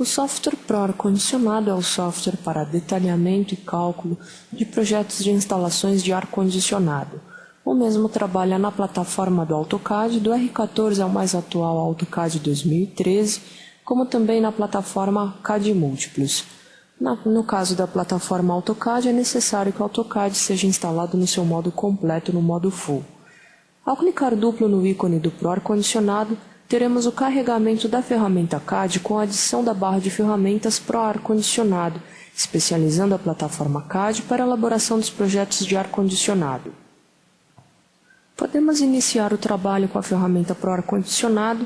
software Pro ar-condicionado é o software para detalhamento e cálculo de projetos de instalações de ar-condicionado. O mesmo trabalha na plataforma do AutoCAD, do R14 ao mais atual AutoCAD 2013, como também na plataforma CAD Múltiplos. No caso da plataforma AutoCAD, é necessário que o AutoCAD seja instalado no seu modo completo, no modo Full. Ao clicar duplo no ícone do Pro ar-condicionado, teremos o carregamento da ferramenta CAD com a adição da barra de ferramentas Pro ar-condicionado, especializando a plataforma CAD para a elaboração dos projetos de ar-condicionado. Podemos iniciar o trabalho com a ferramenta Pro ar-condicionado,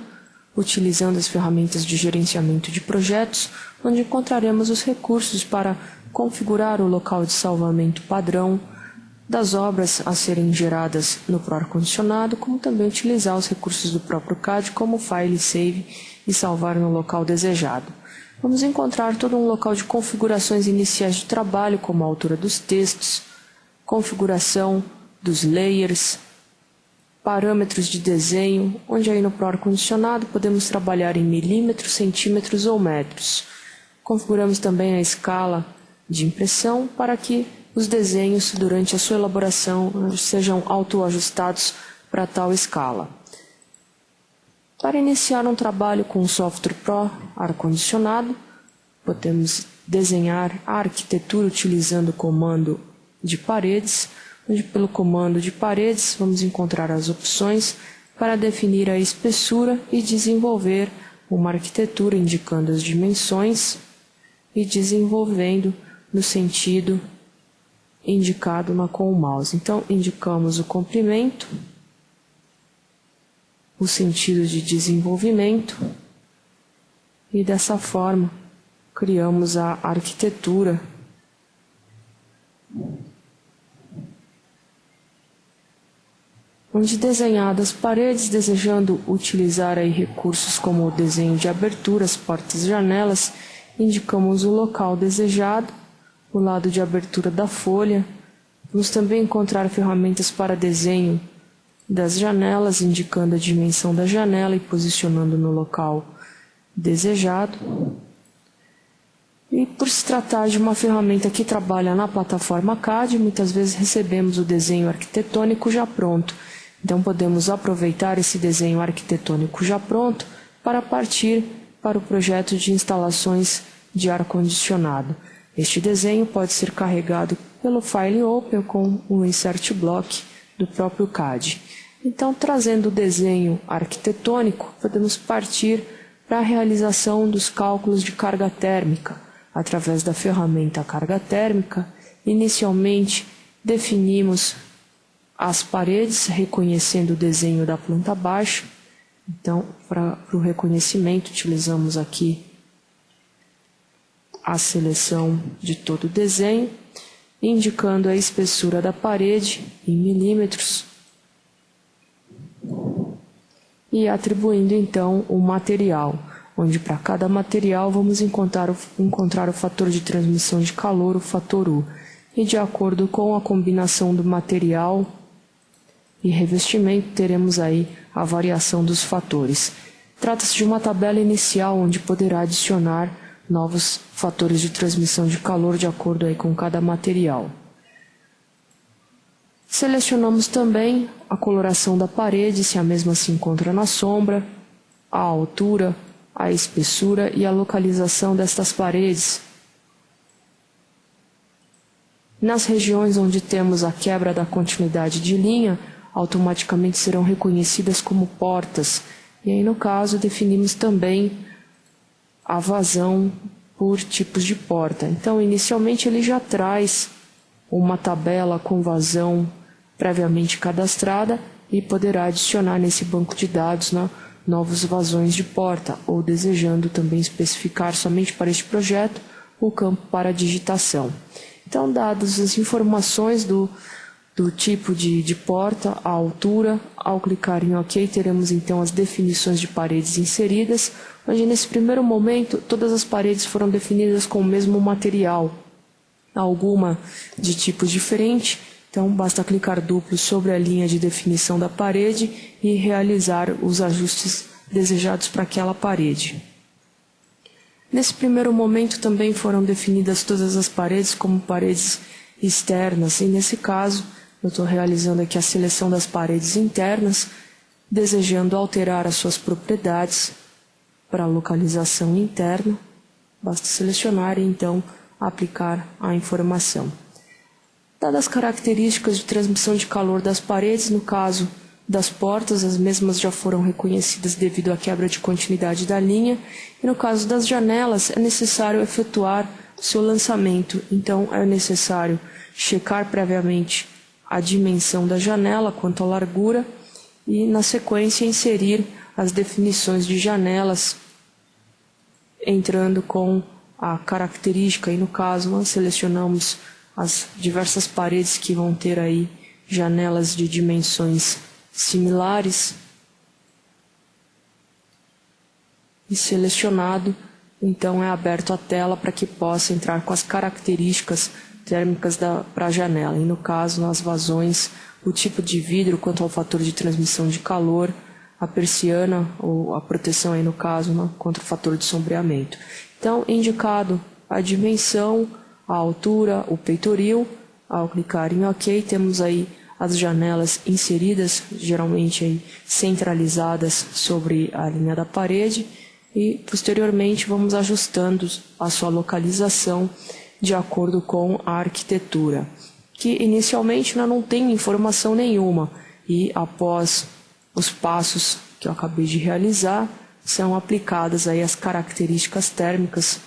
utilizando as ferramentas de gerenciamento de projetos, onde encontraremos os recursos para configurar o local de salvamento padrão das obras a serem geradas no Pro ar-condicionado, como também utilizar os recursos do próprio CAD, como File, Save e salvar no local desejado. Vamos encontrar todo um local de configurações iniciais de trabalho, como a altura dos textos, configuração dos layers, parâmetros de desenho, onde aí no Pro ar-condicionado podemos trabalhar em milímetros, centímetros ou metros. Configuramos também a escala de impressão para que os desenhos durante a sua elaboração sejam autoajustados para tal escala. Para iniciar um trabalho com o software Pro ar-condicionado, podemos desenhar a arquitetura utilizando o comando de paredes, onde pelo comando de paredes vamos encontrar as opções para definir a espessura e desenvolver uma arquitetura indicando as dimensões e desenvolvendo no sentido indicado com o mouse. Então, indicamos o comprimento, o sentido de desenvolvimento e dessa forma criamos a arquitetura. Onde desenhadas paredes, desejando utilizar aí recursos como o desenho de aberturas, portas e janelas, indicamos o local desejado, o lado de abertura da folha. Vamos também encontrar ferramentas para desenho das janelas, indicando a dimensão da janela e posicionando no local desejado. E por se tratar de uma ferramenta que trabalha na plataforma CAD, muitas vezes recebemos o desenho arquitetônico já pronto. Então podemos aproveitar esse desenho arquitetônico já pronto para partir para o projeto de instalações de ar-condicionado. Este desenho pode ser carregado pelo File Open com o Insert Block do próprio CAD. Então, trazendo o desenho arquitetônico, podemos partir para a realização dos cálculos de carga térmica. Através da ferramenta Carga Térmica, inicialmente definimos as paredes, reconhecendo o desenho da planta baixa. Então, para o reconhecimento, utilizamos aqui a seleção de todo o desenho, indicando a espessura da parede em milímetros e atribuindo então o material, onde para cada material vamos encontrar o fator de transmissão de calor, o fator U, e de acordo com a combinação do material e revestimento teremos aí a variação dos fatores. Trata-se de uma tabela inicial onde poderá adicionar novos fatores de transmissão de calor de acordo aí com cada material. Selecionamos também a coloração da parede, se a mesma se encontra na sombra, a altura, a espessura e a localização destas paredes. Nas regiões onde temos a quebra da continuidade de linha, automaticamente serão reconhecidas como portas. E aí, no caso, definimos também a vazão por tipos de porta. Então, inicialmente, ele já traz uma tabela com vazão previamente cadastrada e poderá adicionar nesse banco de dados novos vazões de porta, ou desejando também especificar somente para este projeto o campo para digitação. Então, dadas as informações do tipo de porta, a altura, ao clicar em OK, teremos então as definições de paredes inseridas, onde nesse primeiro momento todas as paredes foram definidas com o mesmo material, alguma de tipo diferente. Então, basta clicar duplo sobre a linha de definição da parede e realizar os ajustes desejados para aquela parede. Nesse primeiro momento também foram definidas todas as paredes como paredes externas, e nesse caso eu estou realizando aqui a seleção das paredes internas, desejando alterar as suas propriedades para a localização interna. Basta selecionar e então aplicar a informação. Dadas as características de transmissão de calor das paredes, no caso das portas, as mesmas já foram reconhecidas devido à quebra de continuidade da linha, e no caso das janelas é necessário efetuar o seu lançamento, então é necessário checar previamente a dimensão da janela quanto à largura e, na sequência, inserir as definições de janelas, entrando com a característica, e no caso nós selecionamos as diversas paredes que vão ter aí janelas de dimensões similares, e selecionado, então é aberto a tela para que possa entrar com as características térmicas para a janela, e no caso nas vazões, o tipo de vidro quanto ao fator de transmissão de calor, a persiana ou a proteção aí no caso, né, contra o fator de sombreamento. Então, indicado a dimensão, a altura, o peitoril, ao clicar em OK, temos aí as janelas inseridas, geralmente aí centralizadas sobre a linha da parede, e posteriormente vamos ajustando a sua localização de acordo com a arquitetura, que inicialmente não tem informação nenhuma, e após os passos que eu acabei de realizar, são aplicadas aí as características térmicas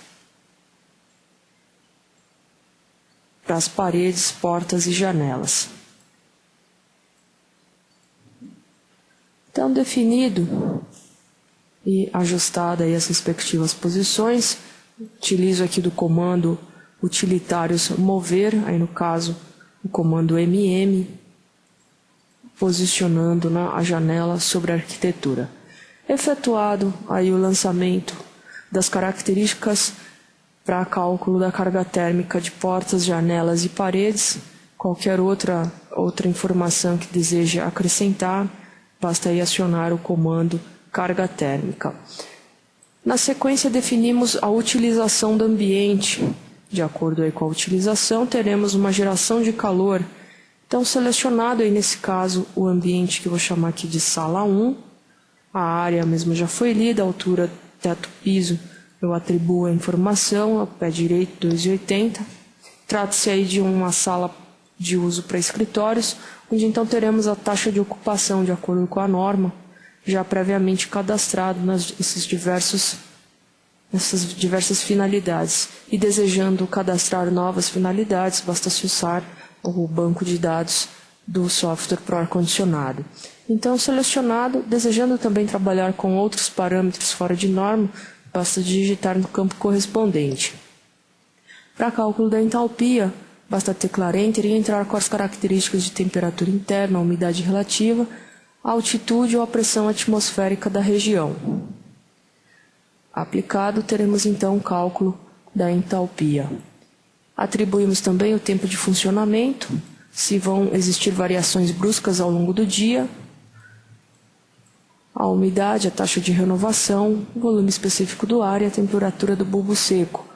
para as paredes, portas e janelas. Então, definido e ajustada aí as respectivas posições, utilizo aqui do comando utilitários mover, aí no caso o comando MM, posicionando a janela sobre a arquitetura. Efetuado aí o lançamento das características para cálculo da carga térmica de portas, janelas e paredes, qualquer outra informação que deseje acrescentar, basta aí acionar o comando carga térmica. Na sequência definimos a utilização do ambiente. De acordo aí com a utilização, teremos uma geração de calor. Então, selecionado aí nesse caso o ambiente que eu vou chamar aqui de sala 1, a área mesmo já foi lida, a altura, teto, piso, eu atribuo a informação, ao pé direito 2,80. Trata-se aí de uma sala de uso para escritórios, onde então teremos a taxa de ocupação de acordo com a norma, já previamente cadastrado nessas diversas finalidades. E desejando cadastrar novas finalidades, basta acessar o banco de dados do software para o ar-condicionado. Então, selecionado, desejando também trabalhar com outros parâmetros fora de norma, basta digitar no campo correspondente. Para cálculo da entalpia, basta teclar Enter e entrar com as características de temperatura interna, a umidade relativa, a altitude ou a pressão atmosférica da região. Aplicado, teremos então o cálculo da entalpia. Atribuímos também o tempo de funcionamento, se vão existir variações bruscas ao longo do dia, a umidade, a taxa de renovação, o volume específico do ar e a temperatura do bulbo seco.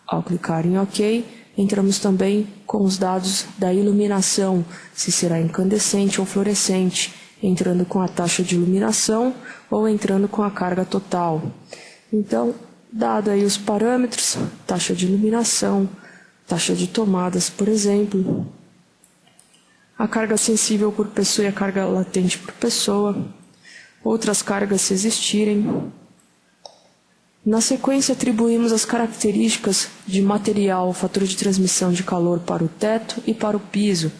Ao clicar em OK, entramos também com os dados da iluminação, se será incandescente ou fluorescente, entrando com a taxa de iluminação ou entrando com a carga total. Então, dado aí os parâmetros, taxa de iluminação, taxa de tomadas, por exemplo, a carga sensível por pessoa e a carga latente por pessoa, outras cargas se existirem. Na sequência, atribuímos as características de material, fator de transmissão de calor para o teto e para o piso.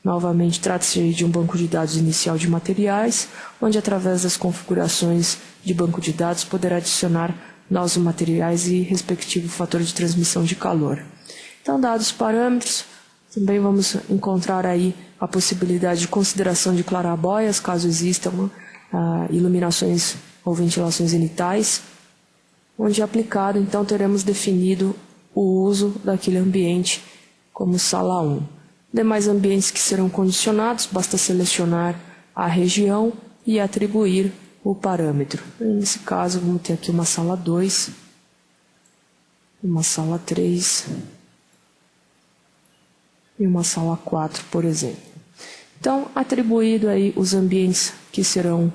Novamente, trata-se de um banco de dados inicial de materiais, onde, através das configurações de banco de dados, poderá adicionar novos materiais e respectivo fator de transmissão de calor. Então, dados os parâmetros, também vamos encontrar aí a possibilidade de consideração de clarabóias, caso existam iluminações ou ventilações zenitais, onde aplicado, então, teremos definido o uso daquele ambiente como sala 1. Demais ambientes que serão condicionados, basta selecionar a região e atribuir o parâmetro. Nesse caso, vamos ter aqui uma sala 2. uma sala 3 e uma sala 4, por exemplo. Então, atribuído aí os ambientes que serão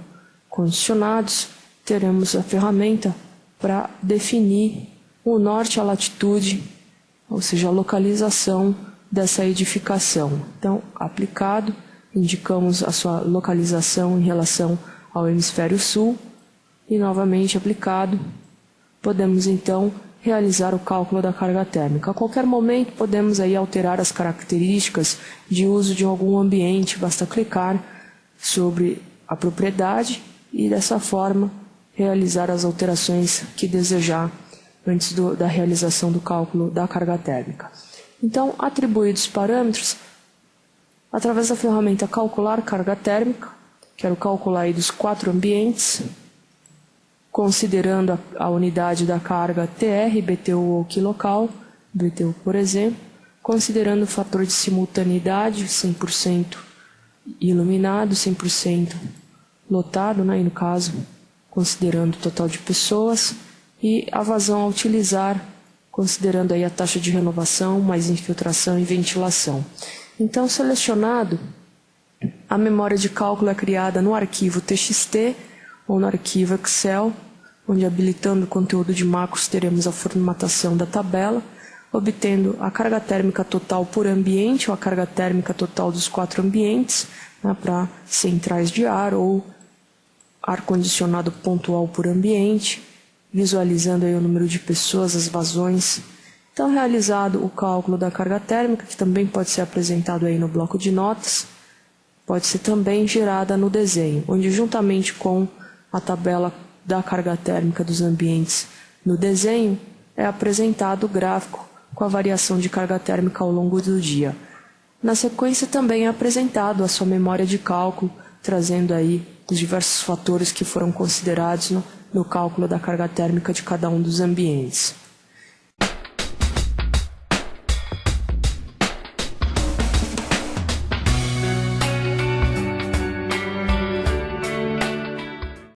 condicionados, teremos a ferramenta para definir o norte e a latitude, ou seja, a localização dessa edificação. Então, aplicado, indicamos a sua localização em relação ao hemisfério sul e, novamente aplicado, podemos então realizar o cálculo da carga térmica. A qualquer momento podemos aí alterar as características de uso de algum ambiente, basta clicar sobre a propriedade e dessa forma realizar as alterações que desejar antes da realização do cálculo da carga térmica. Então, atribuídos parâmetros, através da ferramenta calcular carga térmica, quero calcular aí dos 4 ambientes, considerando a unidade da carga TR, BTU ou quilocal, BTU por exemplo, considerando o fator de simultaneidade, 100% iluminado, 100% lotado, né, e no caso, considerando o total de pessoas, e a vazão a utilizar, considerando aí a taxa de renovação, mais infiltração e ventilação. Então, selecionado, a memória de cálculo é criada no arquivo TXT ou no arquivo Excel, onde habilitando o conteúdo de macros teremos a formatação da tabela, obtendo a carga térmica total por ambiente ou a carga térmica total dos 4 ambientes, né, para centrais de ar ou ar-condicionado pontual por ambiente, visualizando aí o número de pessoas, as vazões. Então, realizado o cálculo da carga térmica, que também pode ser apresentado aí no bloco de notas, pode ser também gerada no desenho, onde juntamente com a tabela da carga térmica dos ambientes no desenho, é apresentado o gráfico com a variação de carga térmica ao longo do dia. Na sequência também é apresentado a sua memória de cálculo, trazendo aí os diversos fatores que foram considerados no cálculo da carga térmica de cada um dos ambientes.